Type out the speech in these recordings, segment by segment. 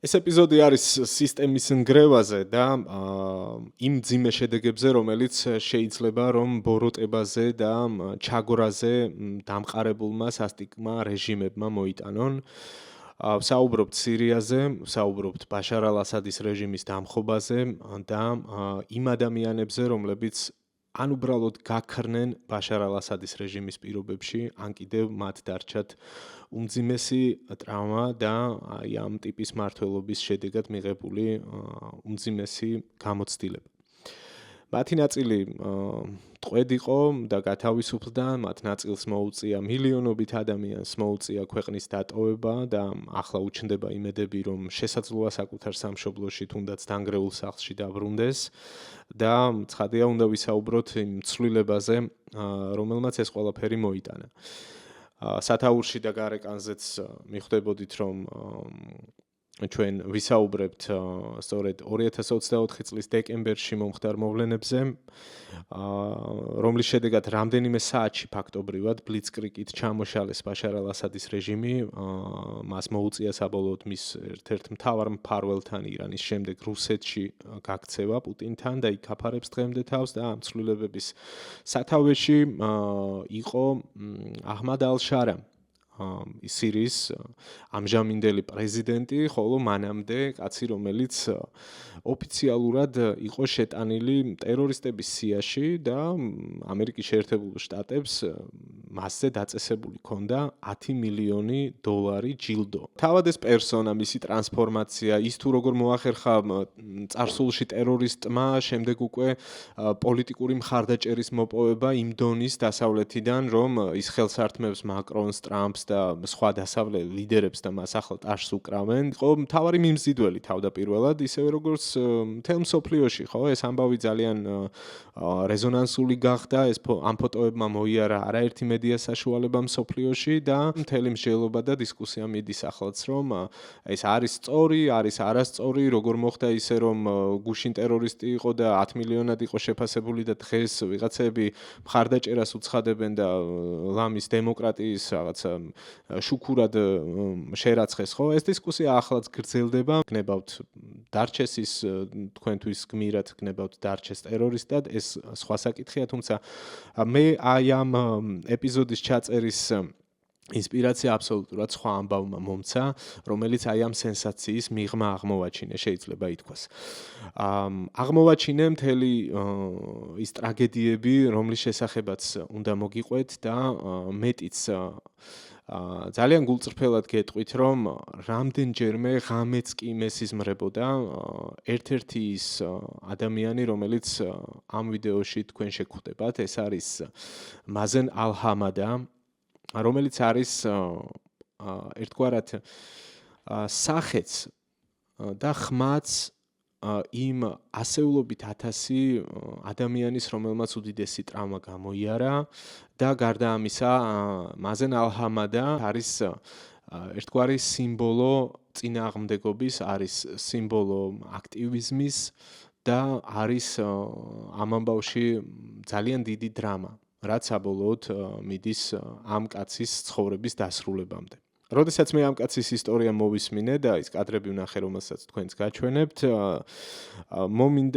ეს ეპიზოდი არის სისტემის ნგრევაზე და იმ ძიმე შედეგებზე, რომელიც შეიძლება რომ ბოროტებაზე და ჩაგვრაზე დამყარებულმა სასტიკმა რეჟიმებმა მოიტანონ. ვსაუბრობთ სირიაზე, ვსაუბრობთ ბაშარ ალ-ასადის რეჟიმის დამხობაზე და იმ ადამიანებზე, რომლებიც ან უბრალოდ გაქრნენ ბაშარ ალ-ასადის რეჟიმის პირობებში, ან კიდევ მათ დარჩათ უმძიმესი ტრავმა და ამ ტიპის მმართველობის შედეგად მიღებული უმძიმესი გამოცდილება. მათი ნაწილი ტყვედ იყო და გათავისუფლდა, მათ ნაწილს მოუწია მილიონობით ადამიანს მოუწია ქვეყნის დატოვება და ახლა უჩნდება იმედები, რომ შესაძლოა საკუთარ სამშობლოში თუნდაც დანგრეულ სახლში დაბრუნდეს და ცხადია უნდა ვისაუბროთ იმ ცვლილებაზე, რომელმაც ეს ყველაფერი მოიტანა. სათაურში და გარეკანზეც მიხვდებოდით, რომ ჩვენ ვისაუბრებთ სწორედ 2024 წლის დეკემბერში მომხდარ მოვლენებზე, რომლის შედეგად რამდენიმე საათში ფაქტობრივად ბლიცკრიგით ჩამოშალეს ბაშარ ალ-ასადის რეჟიმი, მას მოუწია საბოლოოდ მის ერთ-ერთ მთავარ მფარველთან ირანის შემდეგ რუსეთში გაქცევა პუტინთან და იქ აფარებს დღემდე თავს და ამ ცვლილებების სათავეში იყო აჰმად ალ-შარა, სირიის ამჟამინდელი პრეზიდენტი, ხოლო მანამდე კაცი, რომელიც ოფიციალურად იყო შეტანილი ტერორისტების სიაში და ამერიკის შეერთებულ შტატებს მასზე დაწესებული ჰქონდა 10 მილიონი დოლარი ჯილდო. თავად ეს პერსონა, მისი ტრანსფორმაცია, ის თუ როგორ მოახერხა წარსულში ტერორისტმა, შემდეგ უკვე პოლიტიკური მხარდაჭერის მოპოვება იმ დონის დასავლეთიდან, რომ ის ხელს ართმევს მაკრონს, ტრამპს და სხვა დასავლელ ლიდერებს და მას ახლა ტაშს უკრავენ, იყო მთავარი მიმზიდველი თავდაპირველად, ისევე როგორც მთელ მსოფლიოში, ხო, ეს ამბავი ძალიან რეზონანსული გახდა, ეს ამ ფოტოებმა მოიარა არაერთი მედია საშუალება მსოფლიოში და მთელი მსჯელობა და დისკუსია მიდის ახლაც, რომ ეს არის სწორი, არის არასწორი, როგორ მოხდა ისე, რომ გუშინ ტერორისტი იყო და 10 მილიონად იყო შეფასებული და დღეს ვიღაცები მხარდაჭერას უცხადებენ და ლამის დემოკრატიის რაღაცა შუქურად შერაცხეს, ხო? ეს დისკუსია ახლაც გრძელდება. გნებავთ დარჩეს ის თქვენთვის გმირად, გნებავთ დარჩეს ტერორისტად, ეს სხვა საკითხია, თუმცა მე აი ამ ეპიზოდის ჩაწერის ინსპირაცია აბსოლუტურად სხვა ამბავმა მომცა, რომელიც აი ამ სენსაციის მიღმა აღმოვაჩინე, შეიძლება ითქვას. აღმოვაჩინე მთელი ის ტრაგედიები, რომლის შესახებაც უნდა მოგიყვეთ და მეტიც ძალიან გულწრფელად გეტყვით, რომ რამდენჯერმე ღამეც კი მესიზმრებოდა ერთ-ერთი ის ადამიანი, რომელიც ამ ვიდეოში თქვენ შეგხვდებათ, ეს არის მაზენ ალ-ჰამადა, რომელიც არის ერთგვარად სახეც და ხმაც იმ ასეულობით 1000 ადამიანის, რომელმაც უდიდესი ტრავმა გამოიარა და გარდა ამისა, მაზენ ალ-ჰამადა არის ერთგვარი სიმბოლო წინააღმდეგობის, არის სიმბოლო აქტივიზმის და არის ამ ამბავში ძალიან დიდი დრამა, რაც საბოლოოდ მიდის ამ კაცის ცხოვრების დასრულებამდე. როდესაც მე ამ კაცის ისტორია მოვისმინე და ის კადრები ვნახე, რომელსაც თქვენც გაჩვენებთ,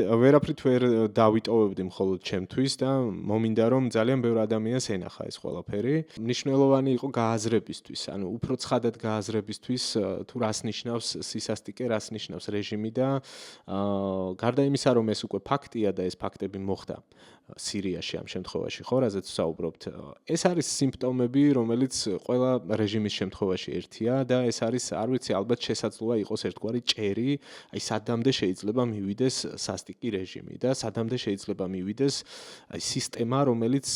ვერაფრით ვერ დავიტოვებდი მხოლოდ ჩემთვის და მომინდა რომ ძალიან ბევრ ადამიანს ენახა ეს ყველაფერი. მნიშვნელოვანი იყო გააზრებისთვის, ანუ უფრო ცხადად გააზრებისთვის, თუ რას ნიშნავს სისასტიკე, რას ნიშნავს რეჟიმი და გარდა იმისა, რომ ეს უკვე ფაქტია და ეს ფაქტები მოხდა სირიაში ამ შემთხვევაში, ხო, რაზეც ვსაუბრობთ. ეს არის სიმპტომები, რომელიც ყველა რეჟიმის შემთხვევაში ერთია და ეს არის, არ ვიცი, ალბათ შესაძლოა იყოს ერთგვარი ჭერი, აი სადამდე შეიძლება მივიდეს სასტიკი რეჟიმი და სადამდე შეიძლება მივიდეს აი სისტემა, რომელიც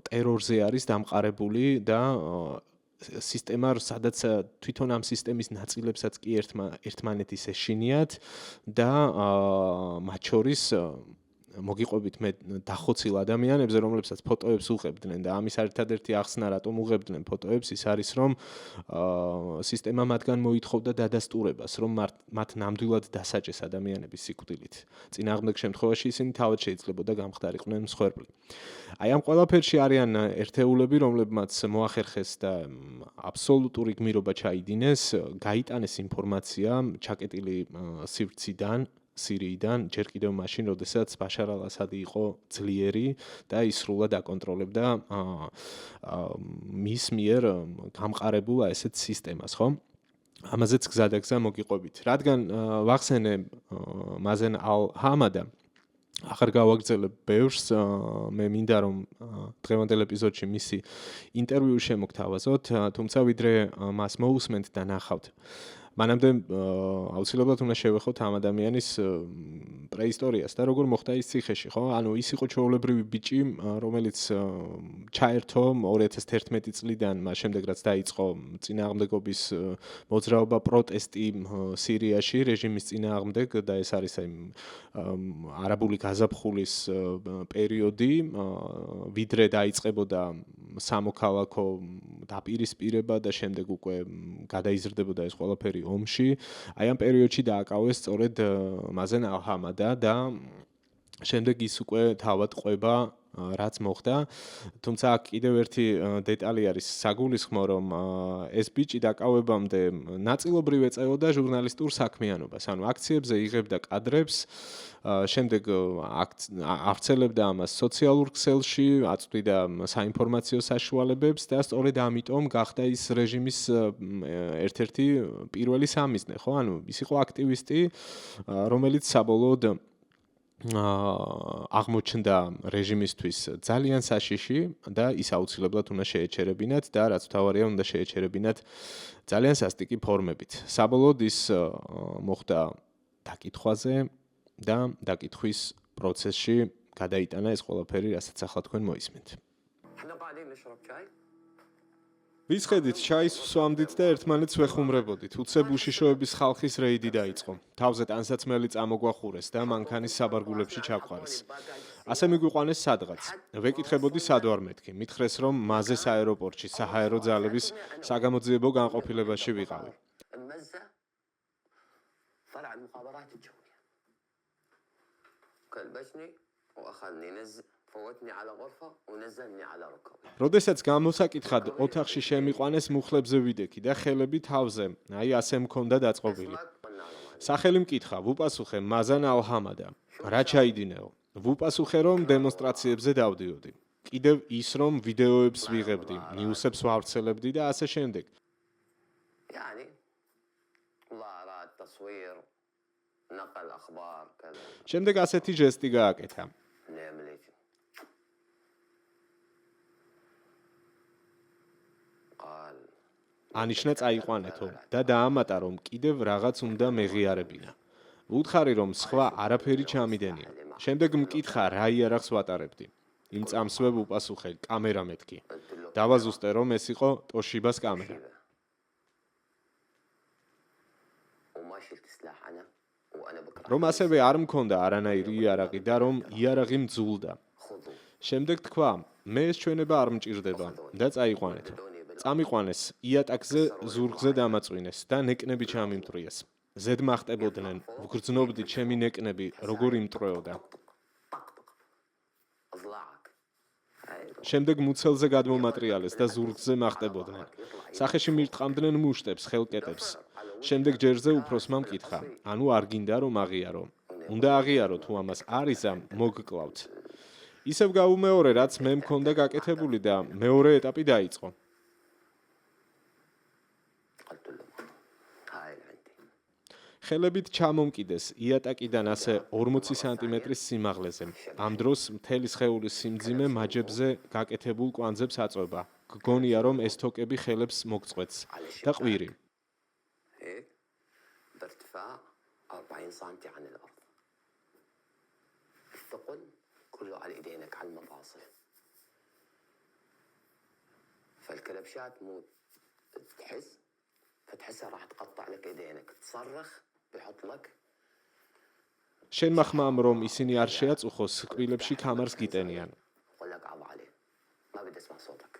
ტერორზე არის დამყარებული და სისტემა, სადაც თვითონ ამ სისტემის ნაწილებსაც კი ერთმანეთის ეშინიათ და მათ შორის მოგიყვებით მე დახოცილ ადამიანებზე, რომლებსაც ფოტოებს უღებდნენ და ამის ერთადერთი ახსნა რატომ უღებდნენ ფოტოებს, ის არის რომ სისტემა მათგან მოითხოვდა დადასტურებას, რომ მათ ნამდვილად დასაჭეს ადამიანების სიკვდილით. წინააღმდეგ შემთხვევაში ისინი თავად შეიძლებოდა გამხდარიყვნენ მსხვერპლი. აი ამ ყველაფერში არიან ერთეულები, რომლებმაც მოახერხეს და აბსოლუტური გმირობა ჩაიდინეს, გაიტანეს ინფორმაცია ჩაკეტილი სირიიდან, ჯერ კიდევ მაშინ, როდესაც ბაშარ ალ-ასადი იყო ძლიერი და ის სრულად აკონტროლებდა მის მიერ გამყარებულ ესეთ სისტემას, ხო? ამაზეც გზადაგზა მოგიყვებით. რადგან ვახსენე მაზენ ალ-ჰამადა ახარ გავაგრძელებ ბევრს, მე მინდა რომ დღევანდელ ეპიზოდში მისი ინტერვიუ შემოგთავაზოთ, თუმცა ვიდრე მას მოусმენთ და ნახავთ. მანამდე აუცილებლად უნდა შევეხოთ ამ ადამიანის პრეისტორიას და როგორ მოხდა ის ციხეში, ხო? ანუ ის იყო ჩვეულებრივი ბიჭი, რომელიც ჩაერთო 2011 წლიდან, მას შემდეგ რაც დაიწყო წინააღმდეგობის მოძრაობა, პროტესტი სირიაში რეჟიმის წინააღმდეგ და ეს არის აი არაბული გაზაფხულის პერიოდი, ვიდრე დაიწყებოდა სამოქალაქო დაპირისპირება და შემდეგ უკვე გადაიზრდებოდა ეს ყველაფერი ომში. აი ამ პერიოდში დააკავეს სწორედ მაზენ ალ-ჰამადა და შემდეგ ის უკვე თავად ყვება რაც მოხდა. თუმცა კიდევ ერთი დეტალი არის საგულისხმო, რომ ეს ბიჭი დაკავებამდე ნაწილობრივ ეწეოდა ჟურნალისტურ საქმიანობას. ანუ აქციებზე იღებდა კადრებს, შემდეგ ავრცელებდა ამას სოციალურ ქსელში, აწვდიდა საინფორმაციო საშუალებებს და სწორედ ამიტომ გახდა ის რეჟიმის ერთ-ერთი პირველი სამიზნე, ხო? ანუ ის იყო აქტივისტი, რომელიც საბოლოოდ აღმოჩნდა რეჟიმისთვის ძალიან საშიში და ის აუცილებლად უნდა შეეჩერებინათ და რაც მთავარია უნდა შეეჩერებინათ ძალიან სასტიკი ფორმებით. საბოლოოდ ის მოხდა დაკითხვაზე და დაკითხვის პროცესში გადაიტანა ეს ყველაფერი, რასაც ახლა თქვენ მოისმენთ. ვისხედით ჩაის ვსვამდით და ერთმანეთს ვეხუმრებოდით. უცებ უშიშოების ხალხის რეიდი დაიწყო. თავზე ტანსაცმელი წამოგვახურეს და მანქანის საბარგულებში ჩაგვყარეს. ასე მიგვიყვანეს სადღაც. ვეკითხებოდი სად ვარ მეთქი. მითხრეს რომ მაზეს აეროპორტში საჰაერო ძალების საგამოძიებო განყოფილებაში ვიყავი. როდესაც გამოსაკითხად ოთახში შემიყვანეს, მუხლებზე ვიდექი და ხელები თავზე, აი ასე მქონდა დაწყობილი. სახელი მკითხა, ვუპასუხე მაზან ალ-ჰამადა. რა ჩაიდინეო? ვუპასუხე რომ დემონსტრაციებზე დავდიოდი. კიდევ ის რომ ვიდეოებს ვიღებდი, ნიუსებს ვავრცელებდი და ასე შემდეგ. შემდეგ ასეთი ჟესტი გააკეთა. ანიშნა წაიყვანეთო და დაამატა რომ კიდევ რაღაც უნდა მეღიარებინა. ვუთხარი რომ სხვა არაფერი ჩამიდენია. შემდეგ მკითხა რა იარაღს ვატარებდი. იმ წამსვე ვუპასუხე კამერა მეთქი. დავაზუსტე რომ ეს იყო ტოშიბას კამერა. რომ ასევე არ მქონდა არანაირი იარაღი და რომ იარაღი მძულდა. შემდეგ თქვა, მე ეს ჩვენება არ მჭირდება და წაიყვანეთო. წამიყვანეს, იატაკზე ზურგზე დამაწვინეს და ნეკნები ჩამიმტრიეს. ზედ მახტებოდნენ, ვგრძნობდი ჩემი ნეკნები, როგორ იმტრეოდა. შემდეგ მუცელზე გადმომატრიალეს და ზურგზე მახტებოდნენ. სახეში მირტყამდნენ მუშტებს, ხელკეტებს. შემდეგ ჯერზე უფროსმა მკითხა, ანუ არ გინდა რომ აღიარო. უნდა აღიარო თუ ამას არ იზა, მოგკლავთ. ისევ გაუმეორე, რაც მე მქონდა გაკეთებული და მეორე ეტაპი დაიწყო. ხელებით ჩამომკიდეს იატაკიდან ასე 40 სანტიმეტრის სიმაღლეზე. ამ დროს მთელი სხეულის სიმძიმე მაჯებზე გაკეთებულ კვანძებს აწვება. გგონია რომ ეს თოკები ხელებს მოგწყვეტს და ყვირი. فالكلبشات مو تحس فتحسها راح تقطع لك ايدينك تصرخ بيحط لك შენმა ხმამ რომ ისინი არ შეაწუხოს, კბილებში ქამარს გიტენიან. أقول لك عض عليه ما بدي أسمع صوتك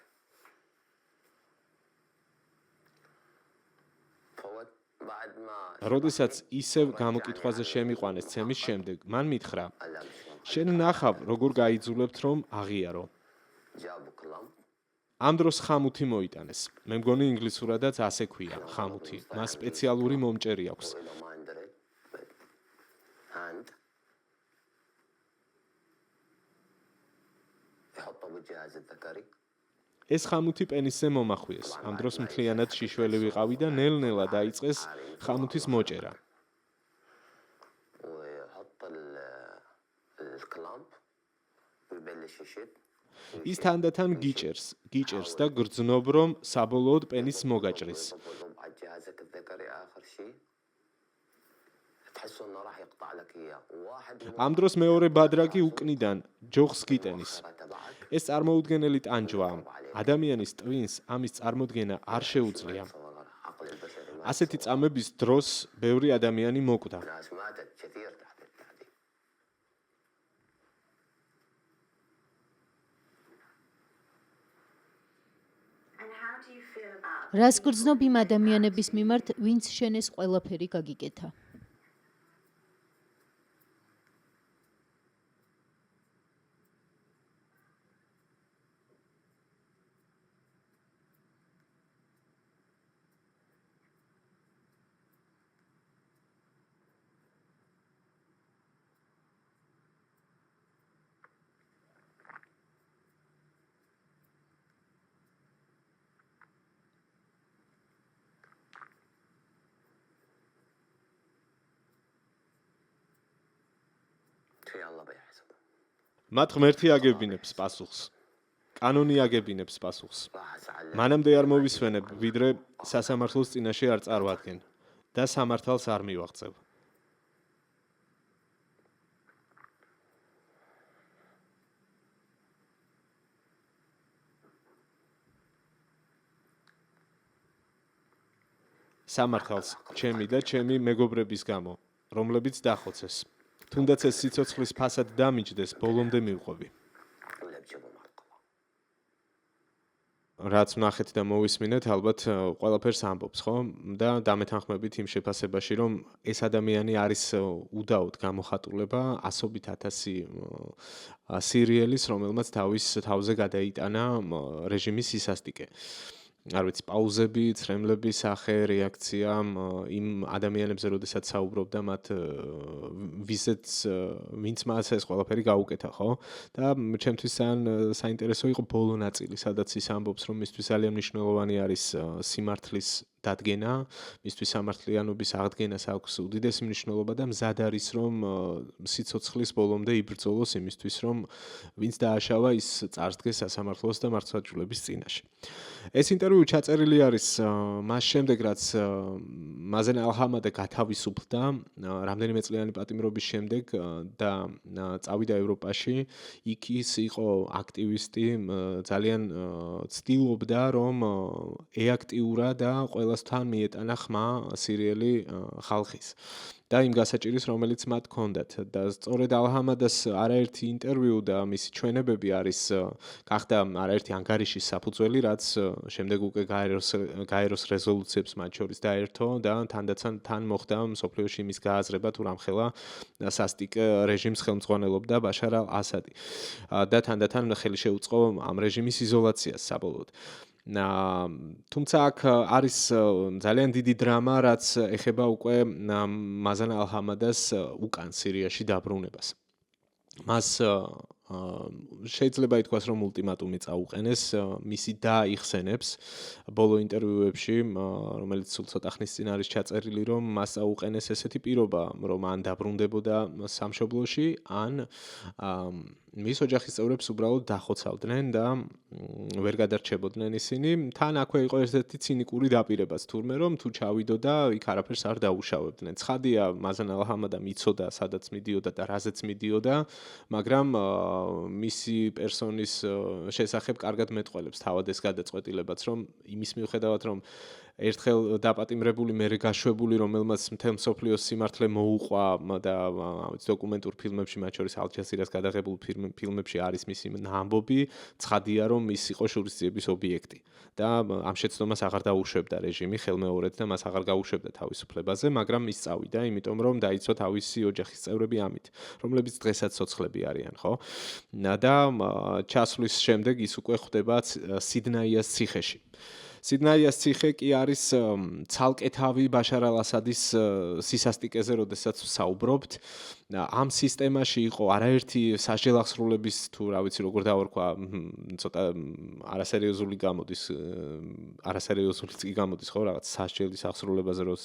فوت بعد ما როდესაც ისევ გამოკითხვაზე შემიყვანეს ცემის შემდეგ, მან მითხრა: قال لا مش مهم. შენ ნახავ, როგორ გაიძულებთ რომ აღიარო. جابوا كلام ამ დროს ხამუთი მოიტანეს. მე მგონი ინგლისურადაც ასე ქვია, ხამუთი. მას სპეციალური მომჭერი აქვს. وإذا ما اندرج هاند يحطه بالجهاز الذكري ეს ხამუთი პენისზე მომახვიეს. ამ დროს მთლიანად შიშველი ვიყავი და ნელ-ნელა დაიწყეს ხამუთის მოჭერა. ويحط الكلامب ويبلش يشد ის თანდათან გიჭერს და გრძნობ რომ საბოლოოდ პენისს მოგაჭრის. ويطبقهم على جهازك الذكري آخر شيء تحسه إنه راح يقطع لك إياه واحد من ამ დროს მეორე ბადრაგი უკნიდან ჯოხს გიტენის. المؤخرة تبعك ეს წარმოუდგენელი ტანჯვაა. ადამიანის ტვინს ამის წარმოდგენა არ შეუძლია. تصور عقل البشري ما ასეთი წამების დროს ბევრი ადამიანი მოკვდა. ناس ماتت كثير تحت التعذيب რას გრძნობ იმ ადამიანების მიმართ, ვინც შენ ეს ყველაფერი გაგიკეთა? في الله بيحسب მათ ღმერთი აგებინებს პასუხს. კანონი აგებინებს პასუხს. راح أسعى მანამდე არ მოვისვენებ, ვიდრე სასამართლოს წინაშე არ წარვადგენ და სამართალს არ მივაღწევ. სამართალს ჩემი და ჩემი მეგობრების გამო, რომლებიც დახოცეს. თუნდაც ეს სიცოცხლის ფასად დამიჯდეს, ბოლომდე მივყვები. ولا بجيبوا مرقبة რაც ვნახეთ და მოვისმინეთ, ალბათ ყველაფერს ამბობს, ხო? და დამეთანხმებით იმ შეფასებაში, რომ ეს ადამიანი არის უდაოდ გამოხატულება ასობით ათასი სერიალის, რომელმაც თავის თავზე გადაიტანა რეჟიმის სისასტიკე. არ ვიცი, პაუზები, ცრემლები, სახე, რეაქცია იმ ადამიანებზე, როდესაც საუბრობდა მათ ვინც მას ეს ყველაფერი გაუკეთა, ხო? და ჩემთვის საინტერესო იყო ბოლო ნაწილი, სადაც ის ამბობს, რომ მისთვის ძალიან მნიშვნელოვანი არის სიმართლის დადგენა, მისთვის სამართლიანობის აღდგენას აქვს უდიდესი მნიშვნელობა და მზად არის, რომ სიცოცხლის ბოლომდე იბრძოლოს იმისთვის, რომ ვინც დააშავა, ის წარსდგეს სასამართლოს და მართლმსაჯულების წინაშე. ეს ინტერვიუ ჩაწერილი არის მას შემდეგ, რაც მაზენ ალჰამადა გათავისუფლდა რამდენიმე წლიანი პატიმრობის შემდეგ და წავიდა ევროპაში. იქ ის იყო აქტივისტი, ძალიან ცდილობდა, რომ ეაქტიურა და ყველასთან მიეტანა ხმა სირიელი ხალხის. და იმ გასაჭირის, რომელიც მათ ჰქონდათ. და სწორედ ალჰამადას არაერთი ინტერვიუ და მისი ჩვენებები არის გახდა არაერთი ანგარიშის საფუძველი, რაც შემდეგ უკვე გაეროს რეზოლუციებს მათ შორის დაერთო და თან მოხდა მსოფლიოში იმის გააზრება, თუ რამხელა სასტიკ რეჟიმს ხელმძღვანელობდა ბაშარ ალ-ასადი. და თანდათან ხელი შეუწყო ამ რეჟიმის იზოლაციას საბოლოოდ. თუმცა აქ არის ძალიან დიდი დრამა, რაც ეხება უკვე მაზან ალჰამადას უკან სირიაში დაბრუნებას. მას შეიძლება ითქვას, რომ ულტიმატუმი წაუყენეს, მისი და იხსენებს ბოლო ინტერვიუებში, რომელიც სულ ცოტა ხნის წინ არის ჩაწერილი, რომ მას წაუყენეს ესეთი პირობა, რომ ან დაბრუნდებოდა სამშობლოში, ან მის ოჯახის წევრებს უბრალოდ დახოცავდნენ და ვერ გადარჩებოდნენ ისინი. თან აქვე იყო ერთ-ერთი ცინიკური დაპირებაც თურმე, რომ თუ ჩავიდო და იქ არაფერს არ დაუშავებდნენ. ცხადია, მაზან ალჰამადა მიცოდა, სადაც მიდიოდა და რაზეც მიდიოდა, მაგრამ მისი პერსონის შესახებ კარგად მეტყველებს თავად ეს გადაწყვეტილებაც, რომ იმის მიუხედავად, რომ ერთხელ დაპატიმრებული, მერე გაშვებული, რომელმაც მთელ მსოფლიოს სიმართლე მოუყვა და დოკუმენტურ ფილმებში, მათ შორის ალ-ჯაზირას გადაღებულ ფილმებში არის მისი ამბობი, ცხადია, რომ ის იყო შურისძიების ობიექტი. და ამ შეცდომას აღარ დაუშვებდა რეჟიმი ხელმეორედ და მას აღარ გაუშვებდა თავისუფლებაზე, მაგრამ ის წავიდა, იმიტომ რომ დაიცვა თავისი ოჯახის წევრები ამით, რომლებიც დღესაც ცოცხლები არიან, ხო? და ჩასვლის შემდეგ ის უკვე ხვდება სიდნაიას ციხეში. სიდნაიას ციხე კი არის ცალკე თავი ბაშარ ალ-ასადის სისასტიკეზე, როდესაც საუბრობთ. ამ სისტემაში იყო არაერთი სასჯელ ახსრულების თუ რა ვიცი როგორ დავარქვა, ცოტა არასერიოზული გამოდის, არასერიოზულიც კი გამოდის, ხო, რაღაც სასჯელის ახსრულებაზე, რომ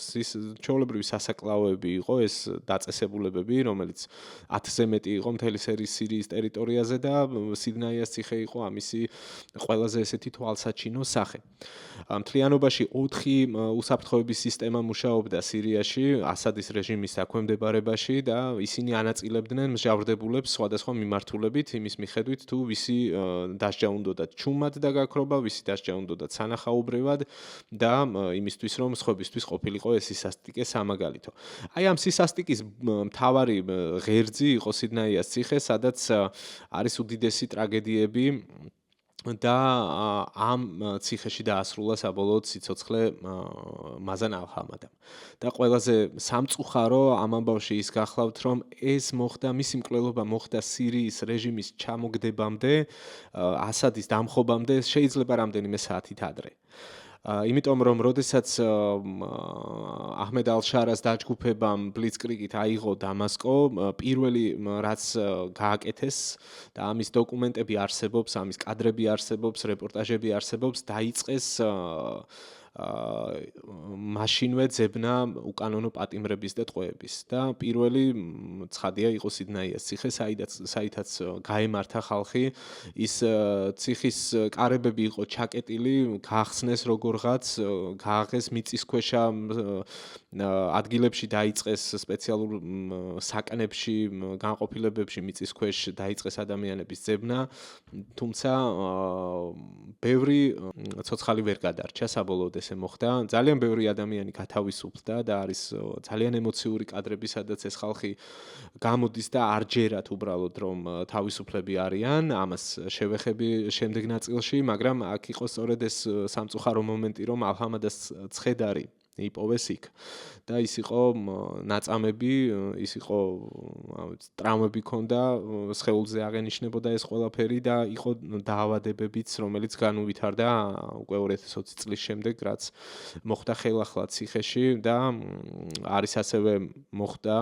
ჩვეულებრივი სასაკლაოები იყო ეს დაწესებულებები, რომელიც 10-ზე მეტი იყო მთელი სირიის ტერიტორიაზე და სიდნაიას ციხე იყო ამისი ყველაზე ესეთი თვალსაჩინო სახე. მთლიანობაში 4 უსაფრთხოების სისტემა მუშაობდა სირიაში, ასადის რეჟიმის დაქვემდებარებაში და ისინი ანაწილებდნენ მსჯავრდებულებს სხვადასხვა მიმართულებით, იმის მიხედვით თუ ვისი დასჯა უნდოდათ ჩუმად და გაქრობა, ვისი დასჯა უნდოდათ სანახაობრივად და იმისთვის რომ სხვებისთვის ყოფილიყო ეს სისასტიკე სამაგალითო. აი ამ სისასტიკის მთავარი ღერძი იყო სიდნაიას ციხე, სადაც არის უდიდესი ტრაგედიები და ამ ციხეში დაასრულა საბოლოოდ სიცოცხლე მაზან ალ-ჰამადამ. და ყველაზე სამწუხარო ამ ამბავში ის გახლავთ, რომ ეს მოხდა, მისი მკვლელობა მოხდა სირიის რეჟიმის ჩამოგდებამდე, ასადის დამხობამდე, შეიძლება რამდენიმე საათით ადრე. იმიტომ რომ როდესაც აჰმედ ალ-შარას დაჯგუფებამ ბლიცკრიგით აიღო დამასკო, პირველი რაც გააკეთეს და ამის დოკუმენტები არსებობს, ამის კადრები არსებობს, რეპორტაჟები არსებობს, დაიწყეს მაშინვე ძებნა უკანონო პატიმრების და ტყვეების და პირველი ცხადია იყო სიდნაიას ციხე, საიდაც გაემართა ხალხი, ის ციხის კარებები იყო ჩაკეტილი, გაახსნეს როგორღაც, გააღეს მიწისქვეშა ადგილებში, დაიწყეს სპეციალურ საკნებში, განყოფილებებში მიწისქვეშ დაიწყეს ადამიანების ძებნა, თუმცა ბევრი ცოცხალი ვერ გადარჩა საბოლოოდ ესე მოხდა. ძალიან ბევრი ადამიანი გათავისუფლდა და არის ძალიან ემოციური კადრები, სადაც ეს ხალხი გამოდის და არ ჯერათ უბრალოდ რომ თავისუფლები არიან, ამას შევეხები შემდეგ ნაწილში, მაგრამ აქ იყო სწორედ ეს სამწუხარო მომენტი, რომ ალ-ჰამადას ცხედარი იპოვეს იქ და ის იყო ნაწამები, ის იყო ტრავმები ჰქონდა, სხეულზე აღენიშნებოდა ეს ყველაფერი და იყო დაავადებებიც, რომელიც განუვითარდა უკვე 2020 წლის შემდეგ, რაც მოხდა ხელახლა ციხეში და არის ასევე მოხდა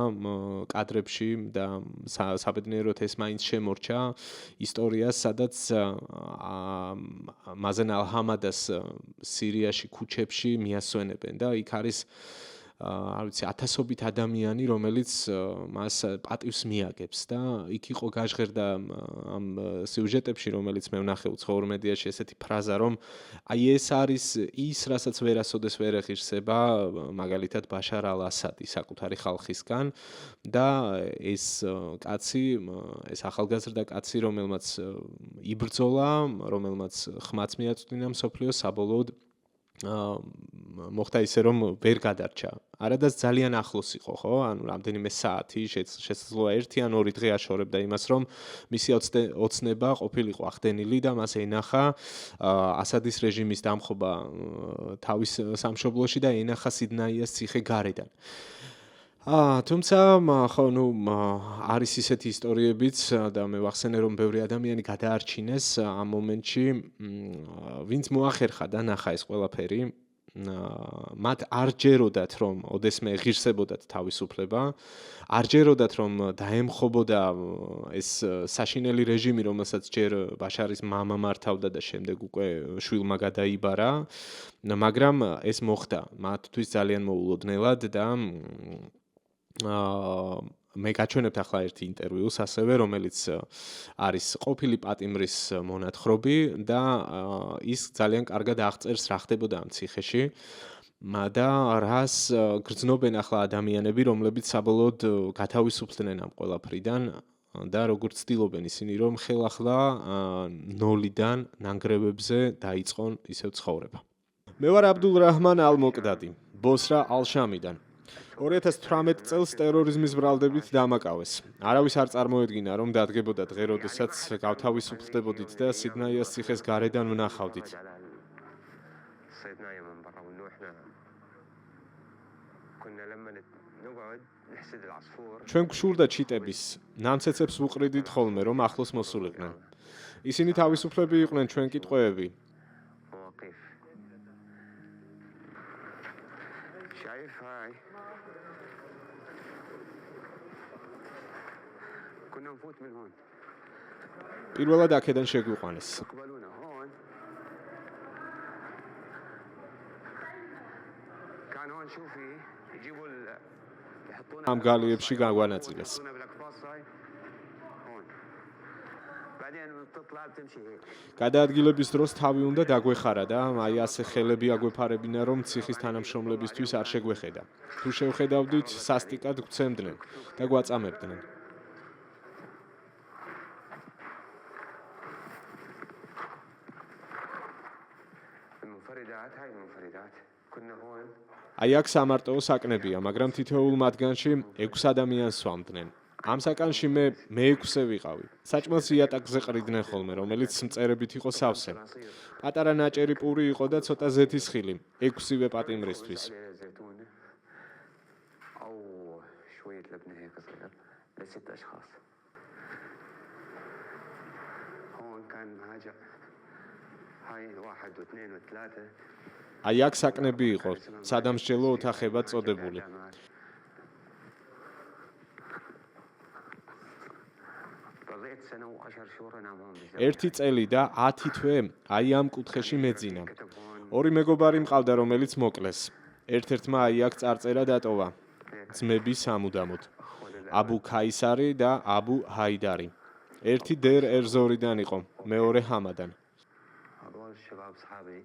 კადრებში და საბედნიეროდ ეს მაინც შემორჩა ისტორიას, სადაც მაზან ალ-ჰამადას სირიაში ქუჩებში მიასვენებენ და იქ არის არ ვიცი, ათასობით ადამიანი, რომელიც მას პატივს მიაგებს და იქ იყო გაჟღერდა ამ სიუჟეტებში, რომელიც მე ვნახე უცხოურ მედიაში ესეთი ფრაზა, რომ აი ეს არის ის, რასაც ვერასოდეს ვერ ეღირსება, მაგალითად ბაშარ ალ-ასადი საკუთარი ხალხისგან და ეს კაცი, ეს ახალგაზრდა კაცი, რომელმაც იბრძოლა, რომელმაც ხმაც მიაწვდინა მსოფლიოს, საბოლოოდ მოხდა ისე რომ ვერ გადარჩა. არადაც ძალიან ახლოს იყო, ხო? ანუ რამდენიმე საათი, შესაძლოა 1 ან 2 დღე აშორებდა იმას, რომ მისი ოცნება ყოფილიყო ახდენილი და მას ენახა ასადის რეჟიმის დამხობა თავის სამშობლოში და ენახა სიდნაიას ციხე გარედან. თუმცა ხო, ნუ არის ისეთი ისტორიებიც და მე ვახსენე რომ ბევრი ადამიანი გადაარჩინეს ამ მომენტში, ვინც მოახერხა და ნახა ეს ყველაფერი, მათ არ ჯეროდათ რომ ოდესმე ღირსებოდათ თავისუფლება, არ ჯეროდათ რომ დაემხობოდა ეს საშინელი რეჟიმი, რომელსაც ჯერ ბაშარის მამა მართავდა და შემდეგ უკვე შვილმა გადაიბარა, მაგრამ ეს მოხდა მათთვის ძალიან მოულოდნელად და მე გაჩვენებთ ახლა ერთი ინტერვიუს ასევე, რომელიც არის ყოფილი პატიმრის მონათხრობი და ის ძალიან კარგად აღწერს რა ხდებოდა ამ ციხეში და რას გრძნობენ ახლა ადამიანები, რომლებიც საბოლოოდ გათავისუფლდნენ ამ ყველაფრიდან და როგორც ცდილობენ ისინი, რომ ხელახლა ნოლიდან ნანგრევებზე დაიწყონ ისევ ცხოვრება. მე ვარ აბდულ რაჰმან ალ-მოკდადი, ბოსრა ალ-შამიდან. 2018 წელს ტერორიზმის ბრალდებით დამაკავეს. არავის არ წარმოედგინა, რომ დადგებოდა დღე, როდესაც გავთავისუფლდებოდით და სიდნაიას ციხეს გარედან ვნახავდით. صيدنايا من برا وانه احنا كنا لما نقعد نحسد العصفور ჩვენ გვშურდა ჩიტების ნამცეცებს ვუყრიდით ხოლმე, რომ ახლოს მოსულიყვნენ. ისინი თავისუფლები იყვნენ, ჩვენ კი ტყვეები. مواقف شايف هاي كنا نفوت من هون პირველად აქედან შეგვიყვანეს. يقبلونا هون كان هون شوفي يجيبوا يحطونا ამ გალიებში გაგვანაწილეს. يحطونا بالاقفاص هاي هون بعدين تطلع بتمشي هيك გადაადგილების დროს თავი უნდა დაგვეხარა და აი ასე ხელები აგვეფარებინა, რომ ციხის თანამშრომლებისთვის არ შეგვეხედა. თუ შევხედავდით, სასტიკად გვცემდნენ და გვაწამებდნენ. المنفردات هاي المنفردات كنا هون აი აქ სამარტოო საკნებია, მაგრამ თითოეულ მათგანში 6 ადამიანს სვამდნენ. ამ საკანში მე მეექვსე ვიყავი. საჭმელს იატაკზე ყრიდნენ ხოლმე, რომელიც მწერებით იყო სავსე. პატარა ნაჭერი პური იყო და ცოტა ზეთისხილი, 6-ვე პატიმრისთვის. عليها زيتون او شويه لبنه هيك صغير ل6 اشخاص هون كان مهاجر هاي 1 و2 و3 აი აქ საკნები იყო, სადამსჯელო ოთახებად წოდებული. قضيت سنه و10 شهور انام هون بالجبل ერთი წელი და 10 თვე აი ამ კუთხეში მეძინა. ორი მეგობარი მყავდა, რომელიც მოკლეს. ერთ-ერთმა აი აქ წარწერა დატოვა. ძმები სამუდამოდ. აბუ ქაისარი და აბუ ჰაიდარი. ერთი დერ ერზორიდან იყო, მეორე ჰამადან. هذول الشباب اصحابي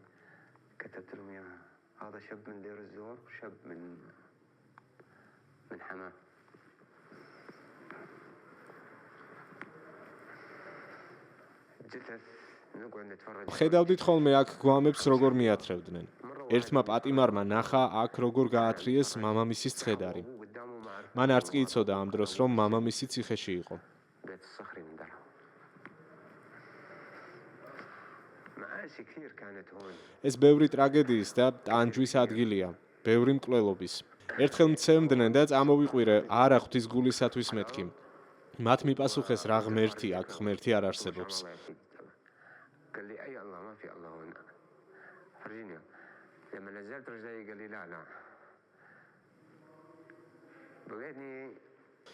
كتبت لهم اياها هذا شاب من دير الزور وشاب من حماه جثث نقعد نتفرج ხედავდით ხოლმე აქ გვამებს როგორ მიათრევდნენ. ერთმა პატიმარმა ნახა აქ როგორ გაათრიეს მამამისის ცხედარი. هو قدامه ما عرف მან არც კი იცოდა ამ დროს, რომ მამამისი ციხეში იყო. بيت الصخري من درهم معاشي كثير كانت هون ეს ბევრი ტრაგედიის და ტანჯვის ადგილია, ბევრი მკვლელობის. ერთხელ მცემდნენ და წამოვიყვირე, არა ღვთის გულისათვის მეთქი. მათ მიპასუხეს რა ღმერთი აქ, ღმერთი არ არსებობს. الله يفيد قال لي اي الله ما في الله هنا فرجيني لما نزلت رجلي قال لي لا لا بغيتني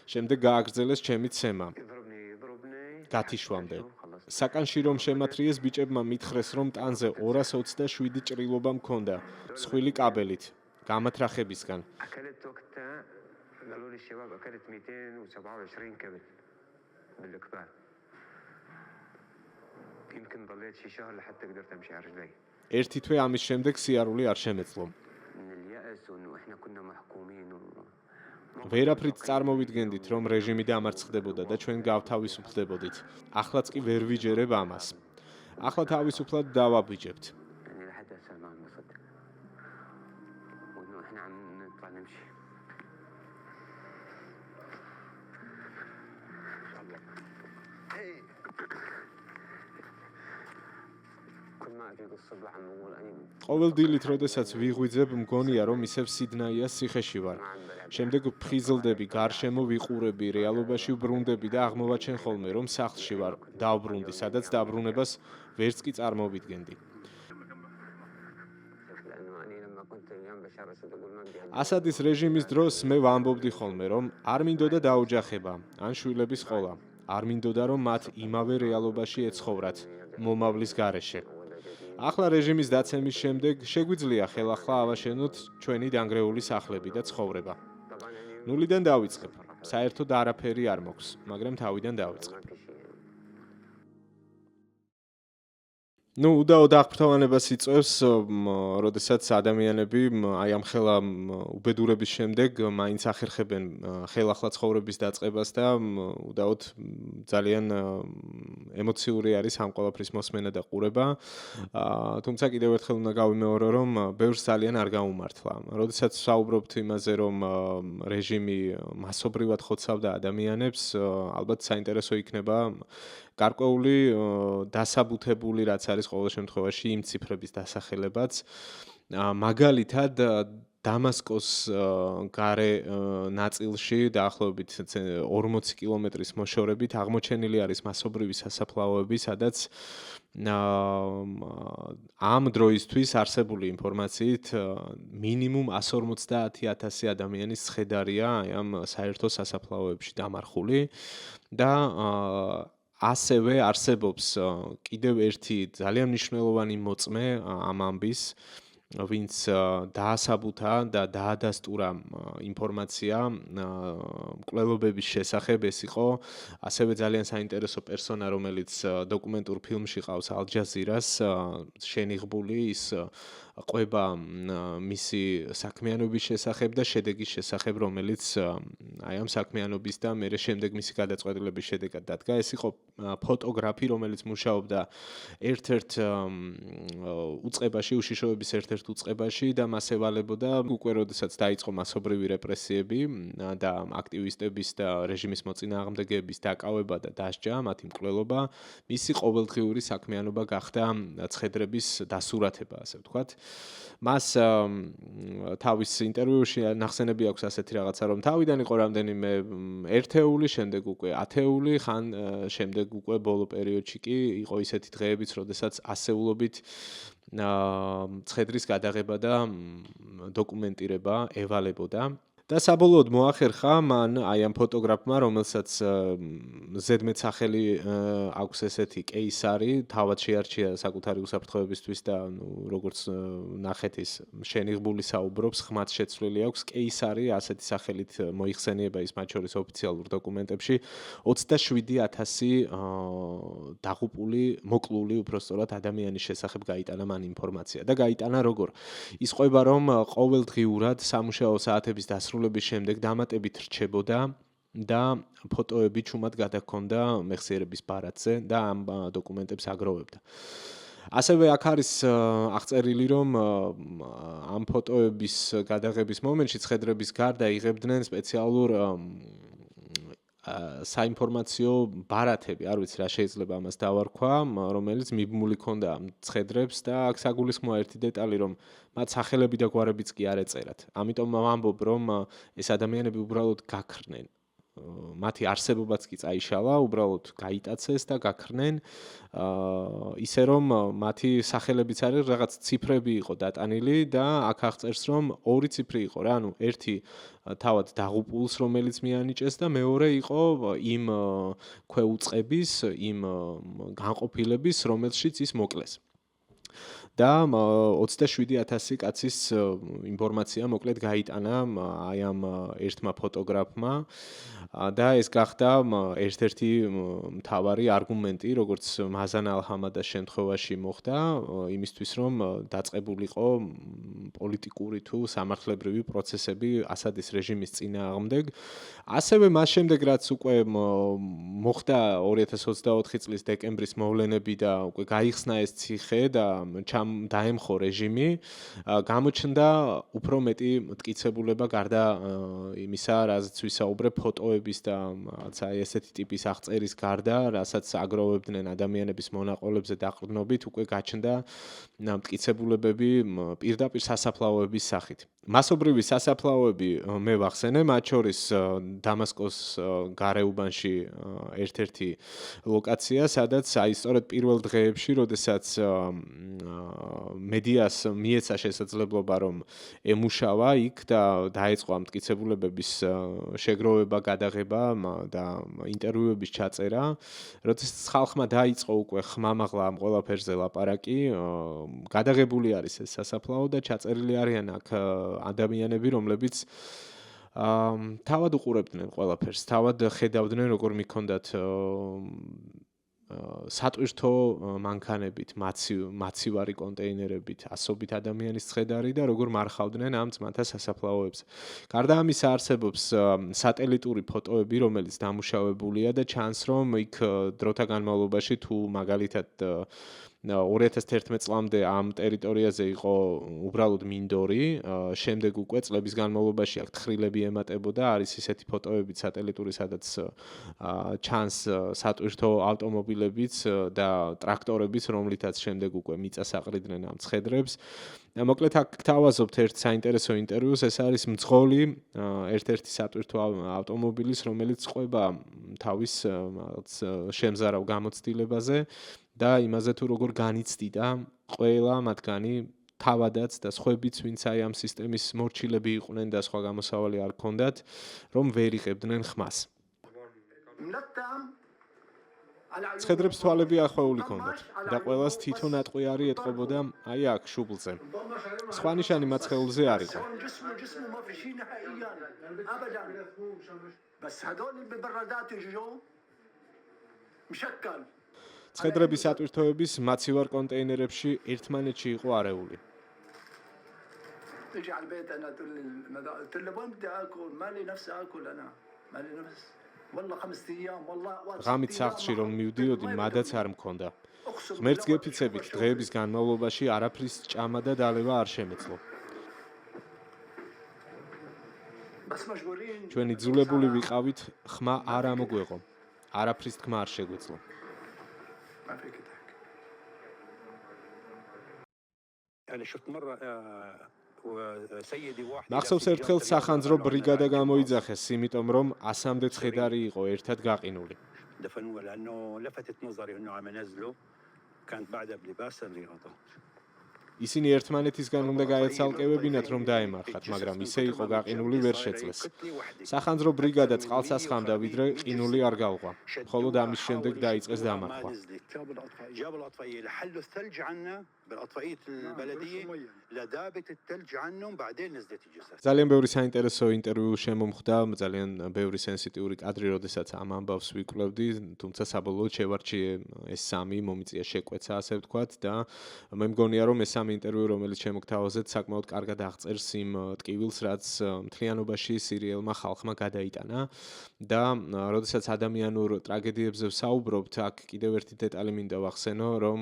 შემდეგ გააგრძელეს ჩემი ცემა. يضربني გათიშვამდე. خلص საკანში რომ შემათრიეს, ბიჭებმა მითხრეს, რომ ტანზე 227 ჭრილობა მქონდა, მსხვილი კაბელით, გამათრახებისგან. اكلت وقتها قالوا لي الشباب اكلت 227 كبل بالكبار يمكن ضليت شي شهر لحتى قدرت امشي على رجلي ერთი თვე ამის შემდეგ სიარული არ შემეძლო. من اليأس وانه احنا كنا محكومين ვერაფრით წარმოვიდგენდით, რომ რეჟიმი დამარცხდებოდა და ჩვენ გავთავისუფლდებოდით. ახლაც კი ვერ ვიჯერებ ამას. ახლა თავისუფლად დავაბიჯებთ. يعني لحد هسه ما عم بصدق وانه احنا عم نطلع نمشي كل ما افيق الصبح عم بقول اني ყოველ დილით, როდესაც ვიღვიძებ, მგონია, რომ ისევ სიდნაიას ციხეში ვარ. შემდეგ ვფხიზლდები, გარშემო ვიყურები, რეალობაში ვბრუნდები და აღმოვაჩენ ხოლმე, რომ სახლში ვარ, დავბრუნდი, სადაც დაბრუნებას ვერც კი წარმოვიდგენდი. لانه اني لما كنت ايام بشار اسد اقول ما بدي ასადის რეჟიმის დროს მე ვამბობდი ხოლმე, რომ არ მინდოდა დაოჯახება, ან შვილების ყოლა. არ მინდოდა, რომ მათ იმავე რეალობაში ეცხოვრათ, მომავლის გარეშე. ახლა რეჟიმის დაცემის შემდეგ შეგვიძლია ხელახლა ავაშენოთ ჩვენი დანგრეული სახლები და ცხოვრება. طبعا يعني ნულიდან დავიწყებ. საერთოდ არაფერი არ მოქვს, მაგრამ თავიდან დავიწყებ. ما في شيء ნუ უდაოდ აღფრთოვანებას იწვევს, როდესაც ადამიანები აი ამ ხელა უბედურების შემდეგ მაინც ახერხებენ ხელახლა ცხოვრების დაწყებას და უდაოდ ძალიან ემოციური არის ამ ყველაფრის მოსმენა და ყურება. თუმცა კიდევ ერთხელ უნდა გავიმეორო, რომ ბევრს ძალიან არ გაუმართლა. როდესაც ვსაუბრობთ იმაზე, რომ რეჟიმი მასობრივად ხოცავდა ადამიანებს, ალბათ საინტერესო იქნება გარკვეული დასაბუთებული რაც არის ყოველ შემთხვევაში იმ ციფრების დასახელებაც. მაგალითად დამასკოს გარე ნაწილში დაახლოებით 40 კილომეტრის მოშორებით აღმოჩენილი არის მასობრივი სასაფლაოები, სადაც ამ დროისთვის არსებული ინფორმაციით მინიმუმ 150,000 ადამიანის ცხედარია აი ამ საერთო სასაფლაოებში დამარხული და ასევე არსებობს კიდევ ერთი ძალიან მნიშვნელოვანი მოწმე ამ ამბის, ვინც დაასაბუთა და დაადასტურა ინფორმაცია მკვლელობების შესახებ. ეს იყო ასევე ძალიან საინტერესო პერსონა, რომელიც დოკუმენტურ ფილმში ყავს ალ-ჯაზირას შენიღბული, ის ყვება მისი საქმიანობის შესახებ და შედეგის შესახებ, რომელიც აი ამ საქმიანობის და მერე შემდეგ მისი გადაწყვეტილების შედეგად დადგა. ეს იყო ფოტოგრაფი, რომელიც მუშაობდა ერთ-ერთ უწყებაში, უშიშროების ერთ-ერთ უწყებაში და მას ევალებოდა უკვე როდესაც დაიწყო მასობრივი რეპრესიები და აქტივისტების და რეჟიმის მოწინააღმდეგეების დაკავება და დასჯა, მათი მკვლელობა, მისი ყოველდღიური საქმიანობა გახდა ცხედრების დასურათება, ასე ვთქვათ. მას თავის ინტერვიუში ნახსენები აქვს ასეთი რაღაცა, რომ თავიდან იყო რამდენიმე ერთეული, შემდეგ უკვე ათეული, ხან შემდეგ უკვე ბოლო პერიოდში კი იყო ისეთი დღეებიც, როდესაც ასეულობით ცხედრის გადაღება და დოკუმენტირება ევალებოდა. და საბოლოოდ მოახერხა მან აი ამ ფოტოგრაფმა, რომელსაც ზედმეტ სახელი აქვს ესეთი კეისარი, თავად შეარჩია საკუთარი უსაფრთხოებისთვის და როგორც ნახეთ ის შენიღბული საუბრობს, ხმაც შეცვლილი აქვს კეისარი, ასეთი სახელით მოიხსენიება ის მათ შორის ოფიციალურ დოკუმენტებში, 27,000 დაღუპული, მოკლული უпростоრად ადამიანის შესახებ გაიტანა მან ინფორმაცია და გაიტანა როგორ? ის ყვება, რომ ყოველდღიურად სამუშაო საათების დასრულების შემდეგ დამატებით რჩებოდა და ფოტოები ჩუმად გადაგქონდა მეხსიერების ბარათზე და ამ დოკუმენტებს აგროვებდა. ასევე აქ არის აღწერილი, რომ ამ ფოტოების გადაღების მომენტში ცხედრების გარდა იღებდნენ სპეციალურ საინფორმაციო ბარათები, არ ვიცი რა შეიძლება ამას დავარქვა, რომელიც მიბმული ქონდა ცხედრებს და აქ საგულისხმოა ერთი დეტალი, რომ მათ სახელები და გვარებიც კი არ ეწერათ. ამიტომ ვამბობ, რომ ეს ადამიანები უბრალოდ გაქრნენ. მათი არსებობაც კი წაიშალა, უბრალოდ გაიტაცეს და გაქრნენ. ისე რომ მათი სახელებიც არის, რაღაც ციფრები იყო დატანილი და აქ აღწერს, რომ ორი ციფრი იყო რა, ანუ ერთი თავად დაღუპულს, რომელიც მიანიჭეს და მეორე იყო იმ ქვეუწყების, იმ განყოფილების, რომელშიც ის მოკლეს. და 27,000 კაცის ინფორმაცია მოკლედ გაიტანა აი ამ ერთმა ფოტოგრაფმა და ეს გახდა ერთ-ერთი მთავარი არგუმენტი, როგორც მაზან ალ-ჰამადას შემთხვევაში მოხდა, იმისთვის, რომ დაწყებულიყო პოლიტიკური თუ სამართლებრივი პროცესები ასადის რეჟიმის წინააღმდეგ. ასევე მას შემდეგ, რაც უკვე მოხდა 2024 წლის დეკემბრის მოვლენები და უკვე გაიხსნა ეს ციხე და დაემხო რეჟიმი, გამოჩნდა უფრო მეტი მტკიცებულება გარდა იმისა, რაზეც ვისაუბრებ, ფოტოების და აი ესეთი ტიპის აღწერის გარდა, რასაც აგროვებდნენ ადამიანების მონაყოლებზე დაყრდნობით, უკვე გაჩნდა მტკიცებულებები პირდაპირ სასაფლაოების სახით. მასობრივი სასაფლაოები მე ვახსენე, მათ შორის დამასკოს გარეუბანში ერთ-ერთი ლოკაცია, სადაც აი სწორედ პირველ დღეებში, როდესაც მედიას მიეცა შესაძლებლობა, რომ ემუშავა იქ და დაეწყო ამ მტკიცებულებების შეგროვება, გადაღება და ინტერვიუების ჩაწერა, როდესაც ხალხმა დაიწყო უკვე ხმამაღლა ამ ყველაფერზე ლაპარაკი, გადაღებული არის ეს სასაფლაო და ჩაწერილი არიან აქ ადამიანები, რომლებიც თავად უყურებდნენ ყველაფერს, თავად ხედავდნენ, როგორ მიქონდათ სატვირთო მანქანებით, მაცივარი კონტეინერებით, ასობით ადამიანის ცხედარი და როგორ მარხავდნენ ამ ძმათა სასაფლაოებს. გარდა ამისა არსებობს სატელიტური ფოტოები, რომელიც დამუშავებულია და ჩანს, რომ იქ დროთა განმავლობაში თუ მაგალითად 2011 წლამდე ამ ტერიტორიაზე იყო უბრალოდ მინდორი, შემდეგ უკვე წლების განმავლობაში აქ თხრილები ემატებოდა, არის ისეთი ფოტოები სატელიტური, სადაც ჩანს სატვირთო ავტომობილებიც და ტრაქტორებიც, რომლითაც შემდეგ უკვე მიწას აყრიდნენ ამ ცხედრებს. მოკლედ აქ გთავაზობთ ერთ საინტერესო ინტერვიუს, ეს არის მძღოლი ერთ-ერთი სატვირთო ავტომობილის, რომელიც ყვება თავის შემზარავ გამოცდილებაზე და იმაზე თუ როგორ განიცდიდა ყველა მათგანი თავადაც და სხვებიც, ვინც აი ამ სისტემის მორჩილები იყვნენ და სხვა გამოსავალი არ ჰქონდათ, რომ ვერ იღებდნენ ხმას. ცხედრებს თვალები ახვეული ჰქონდათ და ყველას თითო ნატყვიარი ეტყობოდა აი აქ შუბლზე. სხვა ნიშანი მათ სხეულზე არ იყო. ცხედრების სატვირთოების მაცივარ კონტეინერებში ერთმანეთში იყო არეული. تجي على البيت انا تقول لي قلت له وين بدي اكل مالي نفسي اكل انا مالي نفس والله 5 ايام والله ღამით სახლში რომ მივდიოდი, მადაც არ მქონდა. ღმერთს გეფიცებით, დღეების განმავლობაში არაფრის ჭამა და დალევა არ შემეძლო. ჩვენ იძულებული ვიყავით, ხმა არ ამოგვეღო. არაფრის თქმა არ შეგვეძლო. انا شفت مره მახსოვს ერთხელ სახანძრო ბრიგადა გამოიძახეს, იმიტომ რომ 100-მდე ცხედარი იყო ერთად გაყინული. دفنوه لانه لفتت نظري انه عم ينزلوا كانت بعدها بلباس الرياضه ისინი ერთმანეთისგან უნდა გაეცალკევებინათ, რომ დაემარხათ, მაგრამ ისე იყო გაყინული, ვერ შეძლეს. სახანძრო ბრიგადა წყალს ასხამდა, ვიდრე ყინული არ გავყვა. მხოლოდ ამის შემდეგ დაიწყეს დამარხვა. جابوا الاطفائيه لحلوا الثلج عنا بالاطفائيه البلديه لذابت الثلج عنهم بعدين نزلت الجثث. ძალიან ბევრი საინტერესო ინტერვიუ შემომხდა, ძალიან ბევრი სენსიტიური კადრი, როდესაც ამ ამბავს ვიკვლევდი, თუმცა საბოლოოდ შევარჩიე ეს სამი მომიწია შეკვეცა, ასე ვთქვათ და მე მგონია, რომ ეს სამი ინტერვიუ, რომელიც შემოგთავაზეთ, საკმაოდ კარგად აღწერს იმ ტკივილს, რაც მთლიანობაში სირიელმა ხალხმა გადაიტანა და როდესაც ადამიანურ ტრაგედიებზე ვსაუბრობთ, აქ კიდევ ერთი დეტალი მინდა ვახსენო, რომ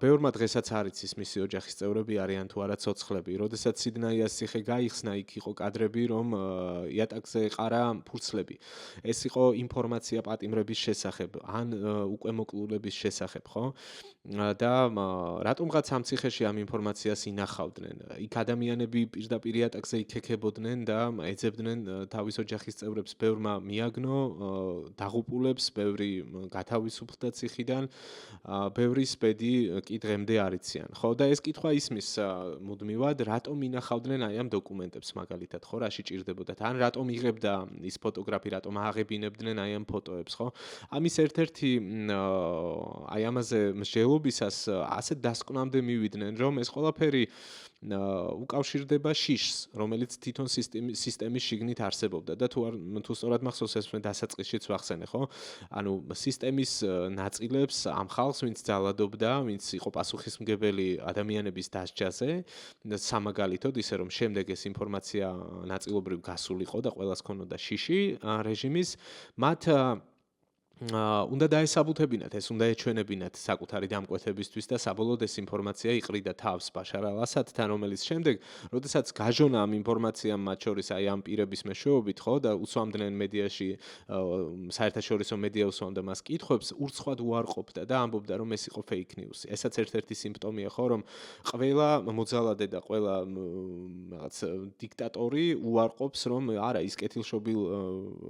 ბევრმა დღესაც არ იცის მისი ოჯახის წევრები არიან თუ არა ცოცხლები. როდესაც სიდნაიას ციხე გაიხსნა, იქ იყო კადრები, რომ იატაკზე ეყარა ფურცლები. ეს იყო ინფორმაცია პატიმრების შესახებ, ან უკვე მოკლულების შესახებ, ხო? და რატომღაც ამ ციხეში ამ ინფორმაციას ინახავდნენ. იქ ადამიანები პირდაპირ იატაკზე იქექებოდნენ და ეძებდნენ თავის ოჯახის წევრებს, ბევრმა მიაგნო, დაღუპულებს, ბევრი გათავისუფლდა ციხიდან, ბევრი სპედი კი დღემდე არ იციან. ხო, და ეს კითხვა ისმის მუდმივად, რატომ ინახავდნენ აი ამ დოკუმენტებს მაგალითად, ხო, რაში ჭირდებოდათ? ან რატომ იღებდა ის ფოტოგრაფი, რატომ ააღებინებდნენ აი ამ ფოტოებს, ხო? ამის ერთ-ერთი აი ამაზე მსჯელობისას ასეთ დასკვნამდე მივიდნენ, რომ ეს ყველაფერი უკავშირდება შიშს, რომელიც თვითონ სისტემის შიგნით არსებობდა და თუ სწორად მახსოვს, ეს მე დასაწყისშიც ვახსენე, ხო? ანუ სისტემის ნაწილებს ამ ხალხს, ვინც ძალადობდა, ვინც იყო პასუხისმგებელი ადამიანების დასჯაზე, სამაგალითოდ ისე რომ შემდეგ ეს ინფორმაცია ნაწილობრივ გასულიყო და ყველას ქონოდა შიში რეჟიმის, მათ უნდა დაესაბუთებინათ, ეს უნდა ეჩვენებინათ საკუთარი დამკვეთებისთვის და საბოლოოდ ეს ინფორმაცია იყრიდა თავს ბაშარ ალ-ასადთან, რომელიც შემდეგ, როდესაც გაჟონა ამ ინფორმაციამ მათ შორის აი ამ პირების მეშვეობით, ხო, და უსვამდნენ მედიაში, საერთაშორისო მედია უსვამდა მას კითხვებს, ურცხვად უარყოფდა და ამბობდა, რომ ეს იყო fake news. ესაც ერთ-ერთი სიმპტომია, ხო, რომ ყველა მოძალადე და ყველა რაღაც დიქტატორი უარყოფს, რომ არა, ის კეთილშობილ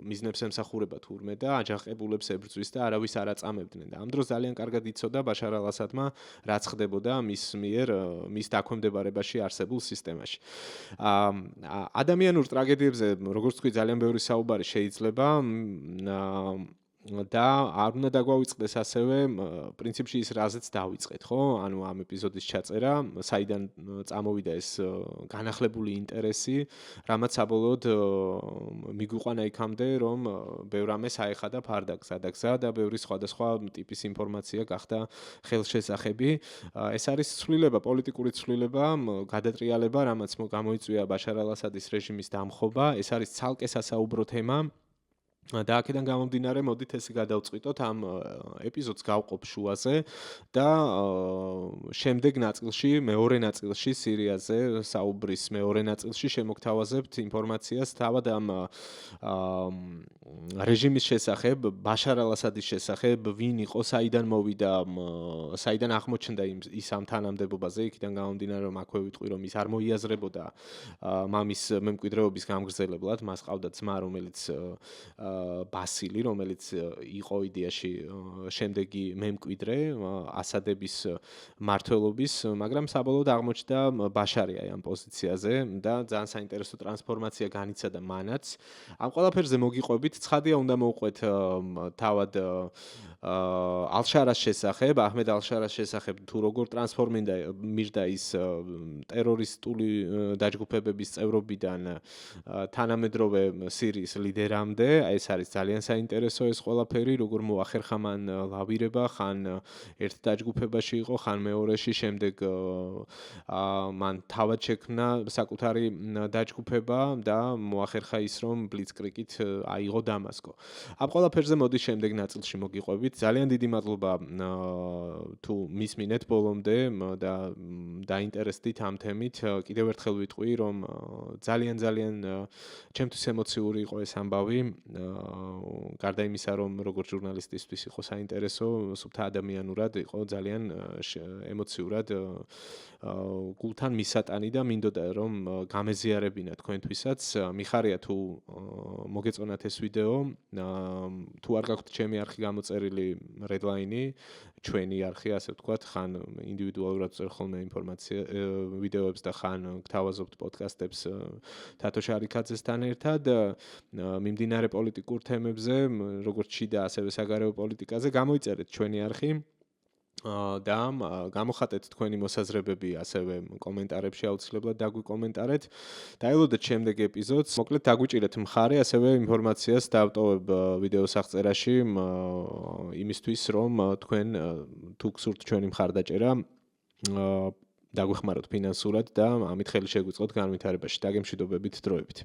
მიზნებს ემსახურება თურმე და აჯანყებულებს ებრძვის და არავის არ აწამებდნენ და ამ დროს ძალიან კარგად იცოდა ბაშარ ალ-ასადმა რაც ხდებოდა მის მიერ მის დაქვემდებარებაში არსებულ სისტემაში. ადამიანურ ტრაგედიებზე, როგორც თქვი, ძალიან ბევრი საუბარი შეიძლება. და არ უნდა დაგვავიწყდეს ასევე პრინციპში ის რაზეც დავიწყეთ, ხო? ანუ ამ ეპიზოდის ჩაწერა, საიდან წამოვიდა ეს განახლებული ინტერესი, რამაც საბოლოოდ მიგვიყვანა იქამდე, რომ ბევრ რამეს აეხადა ფარდაგზა და ბევრი სხვადასხვა ტიპის ინფორმაცია გახდა ხელშესახები. ეს არის ცვლილება, პოლიტიკური ცვლილება, გადატრიალება, რამაც გამოიწვია ბაშარ ალ-ასადის რეჟიმის დამხობა. ეს არის ცალკე სასაუბრო თემა. და აქედან გამომდინარე, მოდით ესე გადავწყვიტოთ ამ ეპიზოდს გავყოფ შუაზე და შემდეგ ნაწილში, მეორე ნაწილში სირიაზე საუბრის მეორე ნაწილში შემოგთავაზებთ ინფორმაციას თავად ამ რეჟიმის შესახებ, ბაშარ ალ-ასადის შესახებ, ვინ იყო, საიდან მოვიდა, საიდან აღმოჩნდა ის ამ თანამდებობაზე, იქიდან გამომდინარე, რომ აქვე ვიტყვი, რომ ის არ მოიაზრებოდა მამის მემკვიდრეობის გამგრძელებლად, მას ყავდა ძმა, რომელიც ბასილი, რომელიც იყო იდეაში შემდეგი მემკვიდრე ასადების მმართველობის, მაგრამ საბოლოოდ აღმოჩნდა ბაშარი ამ პოზიციაზე და ძალიან საინტერესო ტრანსფორმაცია განიცადა მანაც. ამ ყველაფერზე მოგიყვებით, ცხადია უნდა მოვყვეთ თავად ალ-შარას შესახებ, აჰმედ ალ-შარას შესახებ, თუ როგორ ტრანსფორმირდა ის ტერორისტული დაჯგუფებების წევრობიდან თანამედროვე სირიის ლიდერამდე. ეს არის ძალიან საინტერესო ეს ყველაფერი, როგორ მოახერხა მან ლავირება, ხან ერთ დაჯგუფებაში იყო, ხან მეორეში, შემდეგ მან თავად შექმნა საკუთარი დაჯგუფება და მოახერხა ის, რომ ბლიცკრიგით აიღო დამასკო. ამ ყველაფერზე მოდი შემდეგ ნაწილში მოგიყვებით. ძალიან დიდი მადლობა თუ მისმინეთ ბოლომდე და დაინტერესდით ამ თემით. კიდევ ერთხელ ვიტყვი, რომ ძალიან ჩემთვის ემოციური იყო ეს ამბავი. გარდა იმისა, რომ როგორც ჟურნალისტისთვის იყო საინტერესო, სუფთა ადამიანურად იყო ძალიან ემოციურად გულთან მისატანი და მინდოდა რომ გამეზიარებინა თქვენთვისაც. მიხარია თუ მოგეწონათ ეს ვიდეო, თუ არ გაქვთ ჩემი არხი გამოწერილი redline-ი, ჩვენი არხი, ასე ვთქვათ, ხან ინდივიდუალურად წერ ხოლმე ინფორმაცია ვიდეოებს და ხან გთავაზობთ პოდკასტებს თათო შარიქაძესთან ერთად, მიმდინარე პოლიტიკურ თემებზე, როგორც შიდა, ასევე საგარეო პოლიტიკაზე, გამოიწერეთ ჩვენი არხი. და გამოხატეთ თქვენი მოსაზრებები ასევე კომენტარებში აუცილებლად დაგვიკომენტარეთ. დაელოდეთ შემდეგ ეპიზოდს. მოკლედ დაგვიჭირეთ მხარე, ასევე ინფორმაციას დავტოვებ ვიდეოს აღწერაში იმისთვის, რომ თქვენ თუ გსურთ ჩვენი მხარდაჭერა დაგვეხმაროთ ფინანსურად და ამით ხელი შეგვიწყოთ განვითარებაში. დაგემშვიდობებით დროებით.